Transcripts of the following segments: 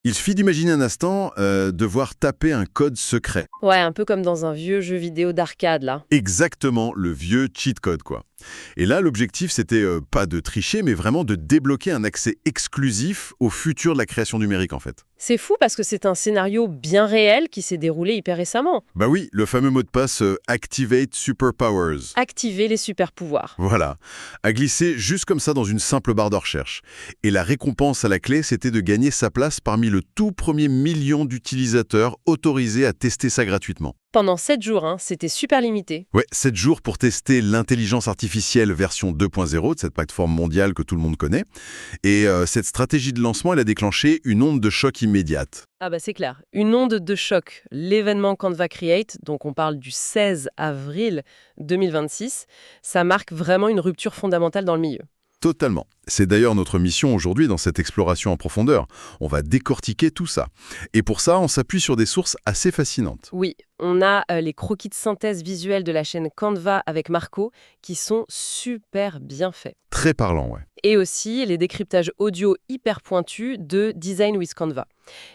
Il suffit d'imaginer un instant devoir taper un code secret. Ouais, un peu comme dans un vieux jeu vidéo d'arcade, là. Exactement, le vieux cheat code, quoi. Et là, l'objectif, c'était pas de tricher, mais vraiment de débloquer un accès exclusif au futur de la création numérique, en fait. C'est fou parce que c'est un scénario bien réel qui s'est déroulé hyper récemment. Bah oui, le fameux mot de passe Activate Superpowers. Activer les super pouvoirs. Voilà, à glisser juste comme ça dans une simple barre de recherche. Et la récompense à la clé, c'était de gagner sa place parmi le tout premier million d'utilisateurs autorisés à tester ça gratuitement. Pendant 7 jours, hein, c'était super limité. Ouais, 7 jours pour tester l'intelligence artificielle version 2.0 de cette plateforme mondiale que tout le monde connaît. Et cette stratégie de lancement, elle a déclenché une onde de choc immédiate. Ah bah c'est clair. Une onde de choc. L'événement Canva Create, donc on parle du 16 avril 2026, ça marque vraiment une rupture fondamentale dans le milieu. Totalement. C'est d'ailleurs notre mission aujourd'hui dans cette exploration en profondeur. On va décortiquer tout ça. Et pour ça, on s'appuie sur des sources assez fascinantes. Oui, on a les croquis de synthèse visuelle de la chaîne Canva avec Marco qui sont super bien faits. Très parlant, ouais. Et aussi les décryptages audio hyper pointus de Design with Canva.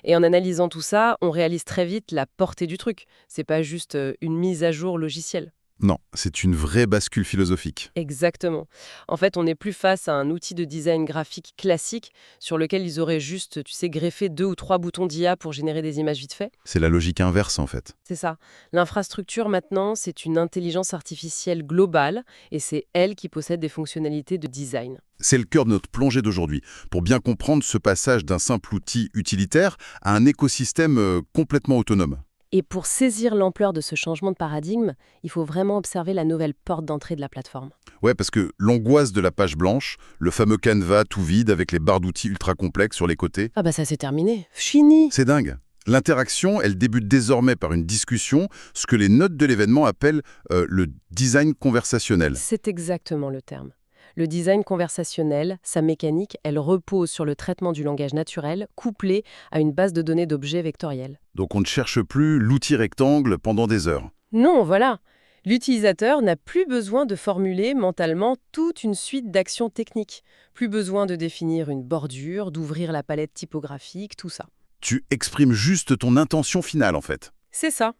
Et en analysant tout ça, on réalise très vite la portée du truc. C'est pas juste une mise à jour logicielle. Non, c'est une vraie bascule philosophique. Exactement. En fait, on n'est plus face à un outil de design graphique classique sur lequel ils auraient juste, tu sais, greffé 2 ou 3 boutons d'IA pour générer des images vite fait. C'est la logique inverse, en fait. C'est ça. L'infrastructure, maintenant, c'est une intelligence artificielle globale et c'est elle qui possède des fonctionnalités de design. C'est le cœur de notre plongée d'aujourd'hui, pour bien comprendre ce passage d'un simple outil utilitaire à un écosystème complètement autonome. Et pour saisir l'ampleur de ce changement de paradigme, il faut vraiment observer la nouvelle porte d'entrée de la plateforme. Ouais, parce que l'angoisse de la page blanche, le fameux Canva tout vide avec les barres d'outils ultra complexes sur les côtés, Ah bah ça c'est terminé. Fini. c'est dingue. L'interaction, elle débute désormais par une discussion, ce que les notes de l'événement appellent le design conversationnel. C'est exactement le terme. Le design conversationnel, sa mécanique, elle repose sur le traitement du langage naturel couplé à une base de données d'objets vectoriels. Donc on ne cherche plus l'outil rectangle pendant des heures. Non, voilà. L'utilisateur n'a plus besoin de formuler mentalement toute une suite d'actions techniques. Plus besoin de définir une bordure, d'ouvrir la palette typographique, tout ça. Tu exprimes juste ton intention finale, en fait. C'est ça.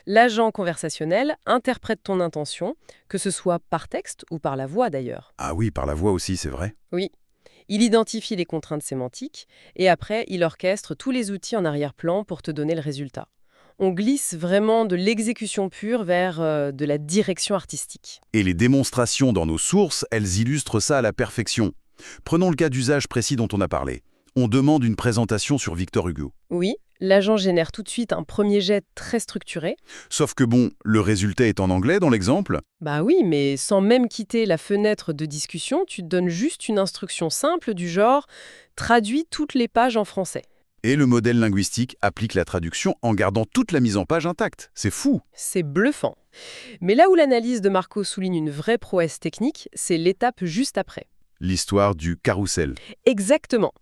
L'agent conversationnel interprète ton intention, que ce soit par texte ou par la voix d'ailleurs. Ah oui, par la voix aussi, c'est vrai. Oui. Il identifie les contraintes sémantiques et après, il orchestre tous les outils en arrière-plan pour te donner le résultat. On glisse vraiment de l'exécution pure vers de la direction artistique. Et les démonstrations dans nos sources, elles illustrent ça à la perfection. Prenons le cas d'usage précis dont on a parlé. On demande une présentation sur Victor Hugo. Oui, l'agent génère tout de suite un premier jet très structuré. Sauf que bon, le résultat est en anglais dans l'exemple. Bah oui, mais sans même quitter la fenêtre de discussion, tu te donnes juste une instruction simple du genre « traduis toutes les pages en français ». Et le modèle linguistique applique la traduction en gardant toute la mise en page intacte. C'est fou. C'est bluffant. Mais là où l'analyse de Marco souligne une vraie prouesse technique, c'est l'étape juste après. L'histoire du carrousel. Exactement.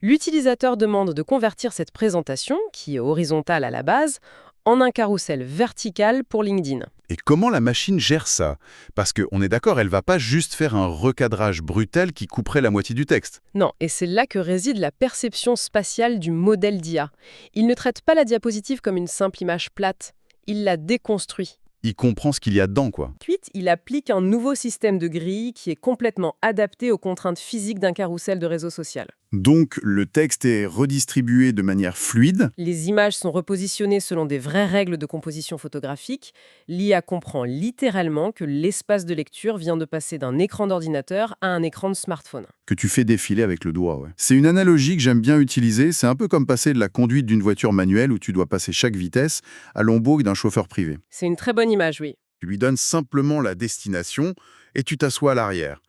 L'utilisateur demande de convertir cette présentation, qui est horizontale à la base, en un carrousel vertical pour LinkedIn. Et comment la machine gère ça? Parce qu'on est d'accord, elle va pas juste faire un recadrage brutal qui couperait la moitié du texte. Non, et c'est là que réside la perception spatiale du modèle d'IA. Il ne traite pas la diapositive comme une simple image plate, il la déconstruit. Il comprend ce qu'il y a dedans, quoi. Ensuite, il applique un nouveau système de grille qui est complètement adapté aux contraintes physiques d'un carrousel de réseau social. Donc, le texte est redistribué de manière fluide. Les images sont repositionnées selon des vraies règles de composition photographique. L'IA comprend littéralement que l'espace de lecture vient de passer d'un écran d'ordinateur à un écran de smartphone. Que tu fais défiler avec le doigt, ouais. C'est une analogie que j'aime bien utiliser. C'est un peu comme passer de la conduite d'une voiture manuelle où tu dois passer chaque vitesse à l'embourg d'un chauffeur privé. C'est une très bonne image, oui. Tu lui donnes simplement la destination et tu t'assois à l'arrière.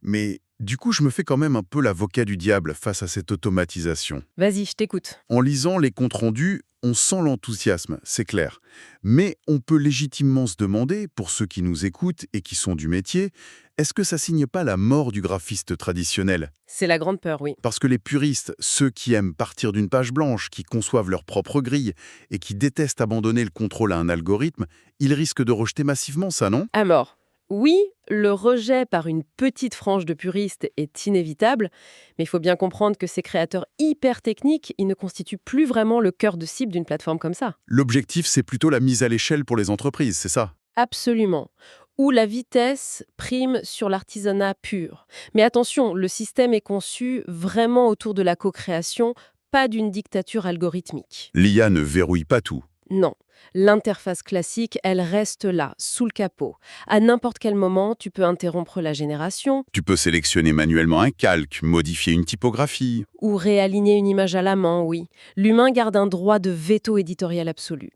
Mais du coup, je me fais quand même un peu l'avocat du diable face à cette automatisation. Vas-y, je t'écoute. En lisant les comptes rendus, on sent l'enthousiasme, c'est clair. Mais on peut légitimement se demander, pour ceux qui nous écoutent et qui sont du métier, est-ce que ça signe pas la mort du graphiste traditionnel? C'est la grande peur, oui. Parce que les puristes, ceux qui aiment partir d'une page blanche, qui conçoivent leur propre grille et qui détestent abandonner le contrôle à un algorithme, ils risquent de rejeter massivement ça, non? À mort. Oui, le rejet par une petite frange de puristes est inévitable, mais il faut bien comprendre que ces créateurs hyper techniques, ils ne constituent plus vraiment le cœur de cible d'une plateforme comme ça. L'objectif, c'est plutôt la mise à l'échelle pour les entreprises, c'est ça? Absolument. Où la vitesse prime sur l'artisanat pur. Mais attention, le système est conçu vraiment autour de la co-création, pas d'une dictature algorithmique. L'IA ne verrouille pas tout. Non, l'interface classique, elle reste là, sous le capot. À n'importe quel moment, tu peux interrompre la génération Tu peux sélectionner manuellement un calque, modifier une typographie. ou réaligner une image à la main, oui. L'humain garde un droit de veto éditorial absolu.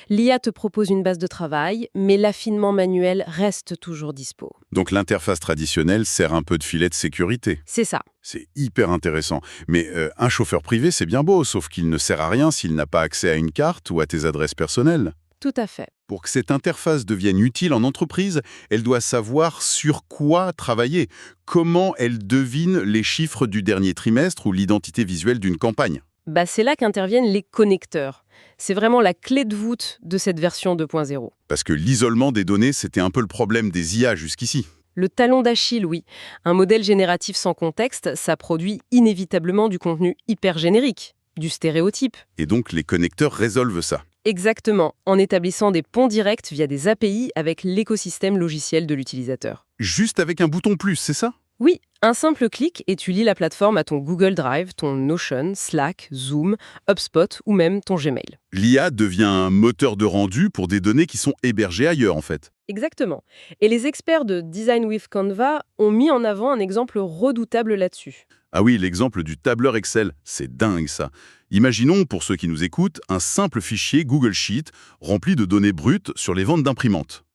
L'IA te propose une base de travail, mais l'affinement manuel reste toujours dispo. Donc l'interface traditionnelle sert un peu de filet de sécurité. C'est ça. C'est hyper intéressant. Mais un chauffeur privé, c'est bien beau, sauf qu'il ne sert à rien s'il n'a pas accès à une carte ou à tes adresses personnelles. Tout à fait. Pour que cette interface devienne utile en entreprise, elle doit savoir sur quoi travailler, comment elle devine les chiffres du dernier trimestre ou l'identité visuelle d'une campagne. C'est là qu'interviennent les connecteurs. C'est vraiment la clé de voûte de cette version 2.0. Parce que l'isolement des données, c'était un peu le problème des IA jusqu'ici. Le talon d'Achille, oui. Un modèle génératif sans contexte, ça produit inévitablement du contenu hyper générique, du stéréotype. Et donc les connecteurs résolvent ça. Exactement, en établissant des ponts directs via des API avec l'écosystème logiciel de l'utilisateur. Juste avec un bouton plus, c'est ça? Oui, un simple clic et tu lis la plateforme à ton Google Drive, ton Notion, Slack, Zoom, HubSpot ou même ton Gmail. L'IA devient un moteur de rendu pour des données qui sont hébergées ailleurs, en fait. Exactement. Et les experts de Design with Canva ont mis en avant un exemple redoutable là-dessus. Ah oui, l'exemple du tableur Excel, c'est dingue ça. Imaginons, pour ceux qui nous écoutent, un simple fichier Google Sheet rempli de données brutes sur les ventes d'imprimantes.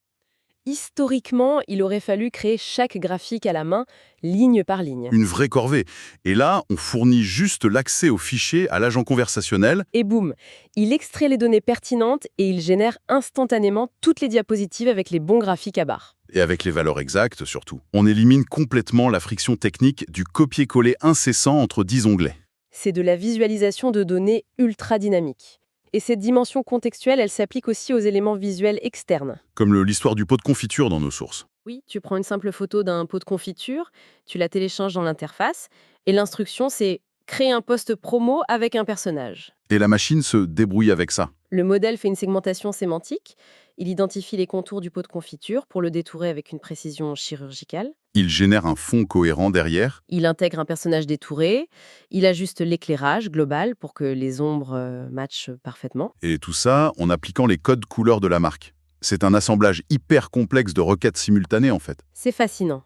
Historiquement, il aurait fallu créer chaque graphique à la main, ligne par ligne. Une vraie corvée. Et là, on fournit juste l'accès au fichier à l'agent conversationnel. Et boum, il extrait les données pertinentes et il génère instantanément toutes les diapositives avec les bons graphiques à barre. Et avec les valeurs exactes, surtout. On élimine complètement la friction technique du copier-coller incessant entre 10 onglets. C'est de la visualisation de données ultra dynamique. Et cette dimension contextuelle, elle s'applique aussi aux éléments visuels externes. Comme l'histoire du pot de confiture dans nos sources. Oui, tu prends une simple photo d'un pot de confiture, tu la télécharges dans l'interface, et l'instruction, c'est créer un post promo avec un personnage. Et la machine se débrouille avec ça. Le modèle fait une segmentation sémantique, il identifie les contours du pot de confiture pour le détourer avec une précision chirurgicale. Il génère un fond cohérent derrière. Il intègre un personnage détouré, il ajuste l'éclairage global pour que les ombres matchent parfaitement. Et tout ça en appliquant les codes couleurs de la marque. C'est un assemblage hyper complexe de requêtes simultanées en fait. C'est fascinant.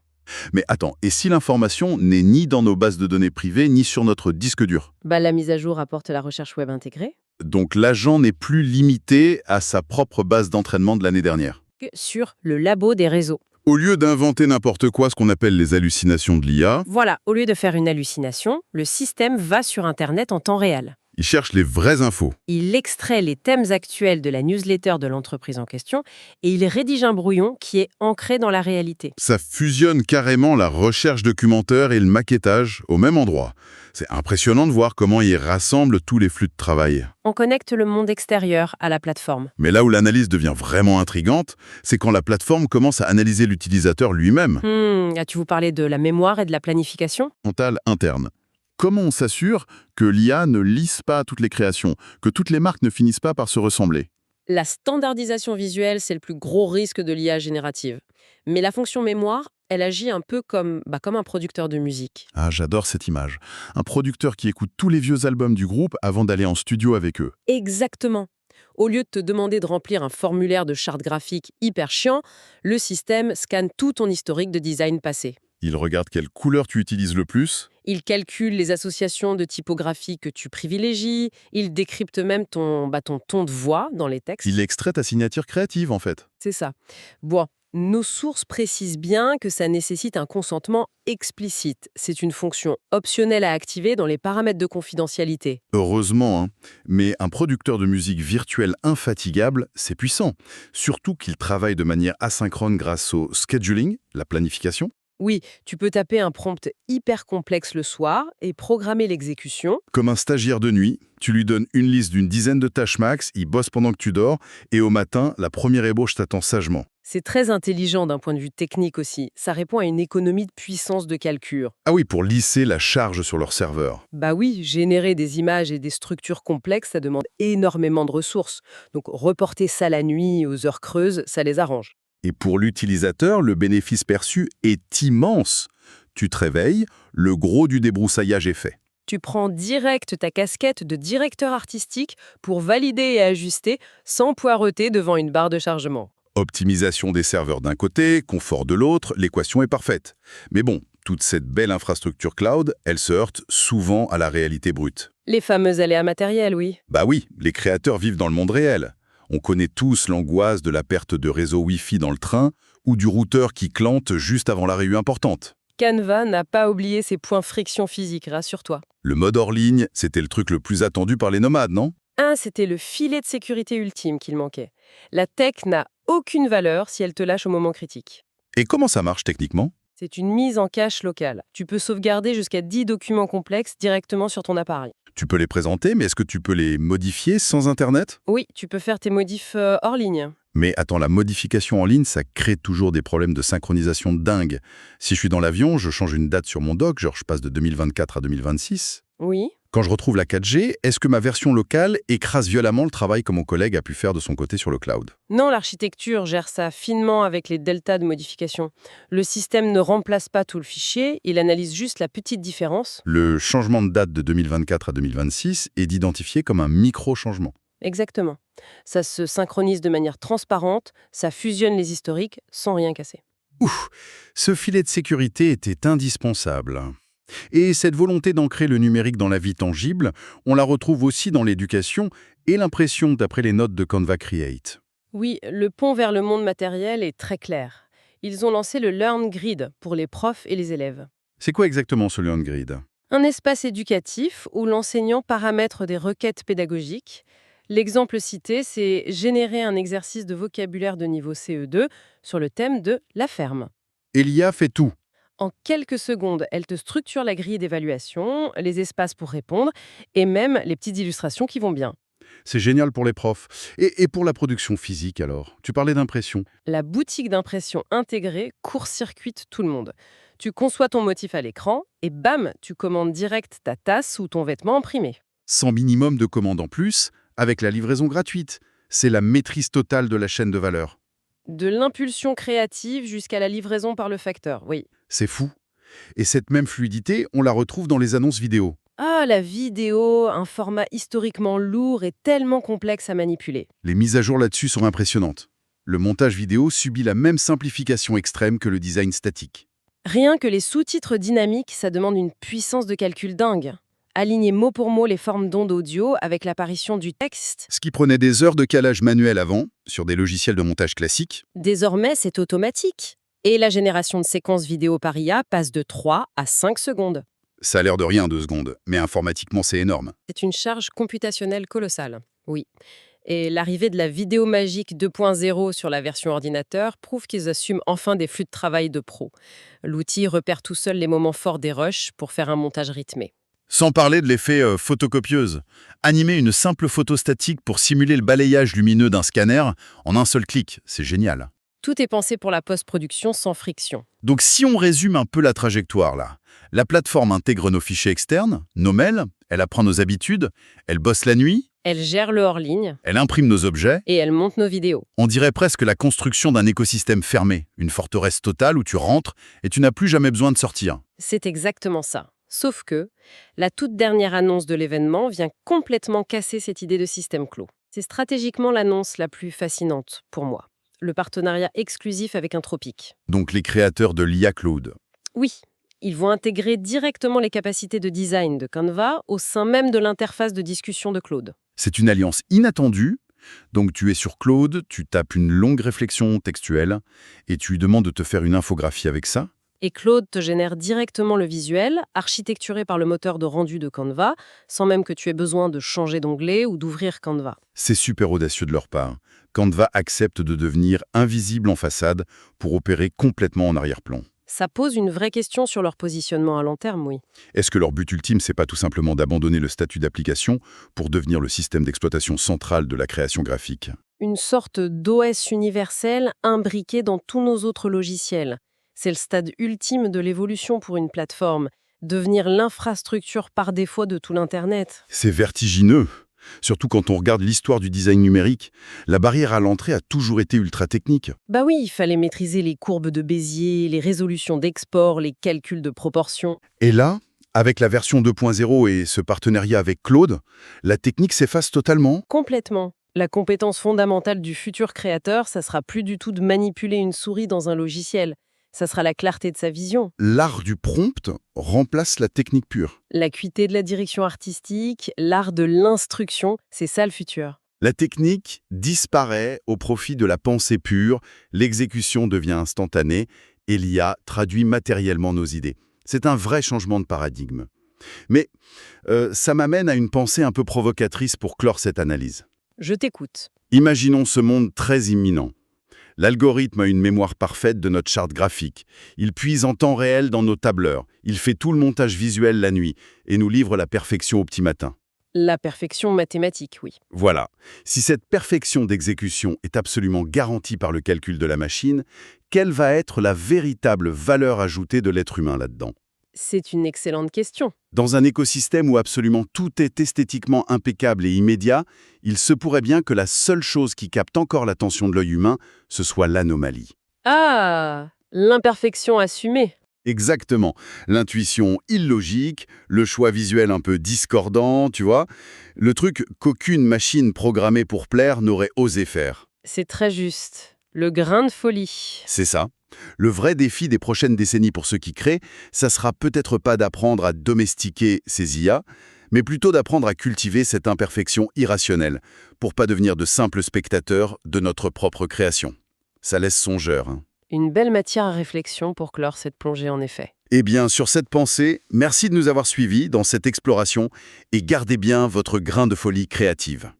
Mais attends, et si l'information n'est ni dans nos bases de données privées, ni sur notre disque dur? La mise à jour apporte la recherche web intégrée. Donc l'agent n'est plus limité à sa propre base d'entraînement de l'année dernière. Sur le labo des réseaux. Au lieu d'inventer n'importe quoi, ce qu'on appelle les hallucinations de l'IA, Voilà, au lieu de faire une hallucination, le système va sur Internet en temps réel. il cherche les vraies infos. Il extrait les thèmes actuels de la newsletter de l'entreprise en question et il rédige un brouillon qui est ancré dans la réalité. Ça fusionne carrément la recherche documentaire et le maquettage au même endroit. C'est impressionnant de voir comment il rassemble tous les flux de travail. On connecte le monde extérieur à la plateforme. Mais là où l'analyse devient vraiment intrigante, c'est quand la plateforme commence à analyser l'utilisateur lui-même. As-tu vous parlé de la mémoire et de la planification? Mental interne. Comment on s'assure que l'IA ne lisse pas toutes les créations, que toutes les marques ne finissent pas par se ressembler? La standardisation visuelle, c'est le plus gros risque de l'IA générative. Mais la fonction mémoire, elle agit un peu comme un producteur de musique. Ah, j'adore cette image. Un producteur qui écoute tous les vieux albums du groupe avant d'aller en studio avec eux. Exactement. Au lieu de te demander de remplir un formulaire de charte graphique hyper chiant, le système scanne tout ton historique de design passé. Il regarde quelle couleur tu utilises le plus. Il calcule les associations de typographie que tu privilégies, il décrypte même ton ton de voix dans les textes. Il extrait ta signature créative, en fait. C'est ça. Nos sources précisent bien que ça nécessite un consentement explicite. C'est une fonction optionnelle à activer dans les paramètres de confidentialité. Heureusement, hein. Mais un producteur de musique virtuelle infatigable, c'est puissant. Surtout qu'il travaille de manière asynchrone grâce au scheduling, la planification. Oui, tu peux taper un prompt hyper complexe le soir et programmer l'exécution. Comme un stagiaire de nuit, tu lui donnes une liste d'une dizaine de tâches max, il bosse pendant que tu dors, et au matin, la première ébauche t'attend sagement. C'est très intelligent d'un point de vue technique aussi. Ça répond à une économie de puissance de calcul. Ah oui, pour lisser la charge sur leur serveur. Bah oui, générer des images et des structures complexes, ça demande énormément de ressources. Donc reporter ça la nuit aux heures creuses, ça les arrange. Et pour l'utilisateur, le bénéfice perçu est immense. Tu te réveilles, le gros du débroussaillage est fait. Tu prends direct ta casquette de directeur artistique pour valider et ajuster sans poireauter devant une barre de chargement. Optimisation des serveurs d'un côté, confort de l'autre, l'équation est parfaite. Mais bon, toute cette belle infrastructure cloud, elle se heurte souvent à la réalité brute. Les fameux aléas matériels, oui. Bah oui, les créateurs vivent dans le monde réel. On connaît tous l'angoisse de la perte de réseau Wi-Fi dans le train ou du routeur qui clainte juste avant la réu importante. Canva n'a pas oublié ses points friction physiques, rassure-toi. Le mode hors ligne, c'était le truc le plus attendu par les nomades, non? C'était le filet de sécurité ultime qu'il manquait. La tech n'a aucune valeur si elle te lâche au moment critique. Et comment ça marche techniquement? C'est une mise en cache locale. Tu peux sauvegarder jusqu'à 10 documents complexes directement sur ton appareil. Tu peux les présenter, mais est-ce que tu peux les modifier sans Internet? Oui, tu peux faire tes modifs hors ligne. Mais attends, la modification en ligne, ça crée toujours des problèmes de synchronisation de dingue. Si je suis dans l'avion, je change une date sur mon dock, genre je passe de 2024 à 2026. Oui. Quand je retrouve la 4G, est-ce que ma version locale écrase violemment le travail que mon collègue a pu faire de son côté sur le cloud? Non, l'architecture gère ça finement avec les deltas de modification. Le système ne remplace pas tout le fichier, il analyse juste la petite différence. Le changement de date de 2024 à 2026 est d'identifier comme un micro-changement. Exactement. Ça se synchronise de manière transparente, ça fusionne les historiques sans rien casser. Ouf, ce filet de sécurité était indispensable. Et cette volonté d'ancrer le numérique dans la vie tangible, on la retrouve aussi dans l'éducation et l'impression d'après les notes de Canva Create. Oui, le pont vers le monde matériel est très clair. Ils ont lancé le Learn Grid pour les profs et les élèves. C'est quoi exactement ce Learn Grid? Un espace éducatif où l'enseignant paramètre des requêtes pédagogiques. L'exemple cité, c'est générer un exercice de vocabulaire de niveau CE2 sur le thème de la ferme. Elia fait tout. En quelques secondes, elle te structure la grille d'évaluation, les espaces pour répondre et même les petites illustrations qui vont bien. C'est génial pour les profs. Et pour la production physique alors? Tu parlais d'impression. La boutique d'impression intégrée court-circuite tout le monde. Tu conçois ton motif à l'écran et bam, tu commandes direct ta tasse ou ton vêtement imprimé. Sans minimum de commandes en plus, avec la livraison gratuite. C'est la maîtrise totale de la chaîne de valeur. De l'impulsion créative jusqu'à la livraison par le facteur, oui. C'est fou. Et cette même fluidité, on la retrouve dans les annonces vidéo. Ah, la vidéo, un format historiquement lourd et tellement complexe à manipuler. Les mises à jour là-dessus sont impressionnantes. Le montage vidéo subit la même simplification extrême que le design statique. Rien que les sous-titres dynamiques, ça demande une puissance de calcul dingue. Aligner mot pour mot les formes d'ondes audio avec l'apparition du texte. Ce qui prenait des heures de calage manuel avant, sur des logiciels de montage classiques, Désormais, c'est automatique. Et la génération de séquences vidéo par IA passe de 3 à 5 secondes. ça a l'air de rien 2 secondes, mais informatiquement c'est énorme. C'est une charge computationnelle colossale. Oui. Et l'arrivée de la vidéo magique 2.0 sur la version ordinateur prouve qu'ils assument enfin des flux de travail de pro. L'outil repère tout seul les moments forts des rushs pour faire un montage rythmé. Sans parler de l'effet photocopieuse. Animer une simple photo statique pour simuler le balayage lumineux d'un scanner en un seul clic, c'est génial. Tout est pensé pour la post-production sans friction. Donc si on résume un peu la trajectoire là, la plateforme intègre nos fichiers externes, nos mails, elle apprend nos habitudes, elle bosse la nuit, Elle gère le hors-ligne elle imprime nos objets. et elle monte nos vidéos. On dirait presque la construction d'un écosystème fermé, une forteresse totale où tu rentres et tu n'as plus jamais besoin de sortir. C'est exactement ça. Sauf que la toute dernière annonce de l'événement vient complètement casser cette idée de système clos. C'est stratégiquement l'annonce la plus fascinante pour moi. Le partenariat exclusif avec Anthropic. Donc les créateurs de l'IA Cloud. Oui, ils vont intégrer directement les capacités de design de Canva au sein même de l'interface de discussion de Claude. C'est une alliance inattendue. Donc tu es sur Claude, tu tapes une longue réflexion textuelle et tu lui demandes de te faire une infographie avec ça. Et Claude te génère directement le visuel, architecturé par le moteur de rendu de Canva, sans même que tu aies besoin de changer d'onglet ou d'ouvrir Canva. C'est super audacieux de leur part. Canva accepte de devenir invisible en façade pour opérer complètement en arrière-plan. Ça pose une vraie question sur leur positionnement à long terme, oui. Est-ce que leur but ultime, c'est pas tout simplement d'abandonner le statut d'application pour devenir le système d'exploitation central de la création graphique? Une sorte d'OS universel imbriqué dans tous nos autres logiciels. C'est le stade ultime de l'évolution pour une plateforme, devenir l'infrastructure par défaut de tout l'Internet. C'est vertigineux. Surtout quand on regarde l'histoire du design numérique, la barrière à l'entrée a toujours été ultra technique. Bah oui, il fallait maîtriser les courbes de Bézier, les résolutions d'export, les calculs de proportion. Et là, avec la version 2.0 et ce partenariat avec Claude, la technique s'efface totalement. Complètement. La compétence fondamentale du futur créateur, ça sera plus du tout de manipuler une souris dans un logiciel. Ça sera la clarté de sa vision, L'art du prompt remplace la technique pure. l'acuité de la direction artistique, l'art de l'instruction, c'est ça le futur. La technique disparaît au profit de la pensée pure, l'exécution devient instantanée et l'IA traduit matériellement nos idées. C'est un vrai changement de paradigme. Mais ça m'amène à une pensée un peu provocatrice pour clore cette analyse. Je t'écoute. Imaginons ce monde très imminent. L'algorithme a une mémoire parfaite de notre charte graphique. Il puise en temps réel dans nos tableurs. Il fait tout le montage visuel la nuit et nous livre la perfection au petit matin. La perfection mathématique, oui. Voilà. Si cette perfection d'exécution est absolument garantie par le calcul de la machine, quelle va être la véritable valeur ajoutée de l'être humain là-dedans? C'est une excellente question. Dans un écosystème où absolument tout est esthétiquement impeccable et immédiat, il se pourrait bien que la seule chose qui capte encore l'attention de l'œil humain, ce soit l'anomalie. Ah, l'imperfection assumée. Exactement. L'intuition illogique, le choix visuel un peu discordant, tu vois. Le truc qu'aucune machine programmée pour plaire n'aurait osé faire. C'est très juste. Le grain de folie. C'est ça. Le vrai défi des prochaines décennies pour ceux qui créent, ça sera peut-être pas d'apprendre à domestiquer ces IA, mais plutôt d'apprendre à cultiver cette imperfection irrationnelle, pour pas devenir de simples spectateurs de notre propre création. Ça laisse songeur, hein. Une belle matière à réflexion pour clore cette plongée en effet. Eh bien, sur cette pensée, merci de nous avoir suivis dans cette exploration et gardez bien votre grain de folie créative.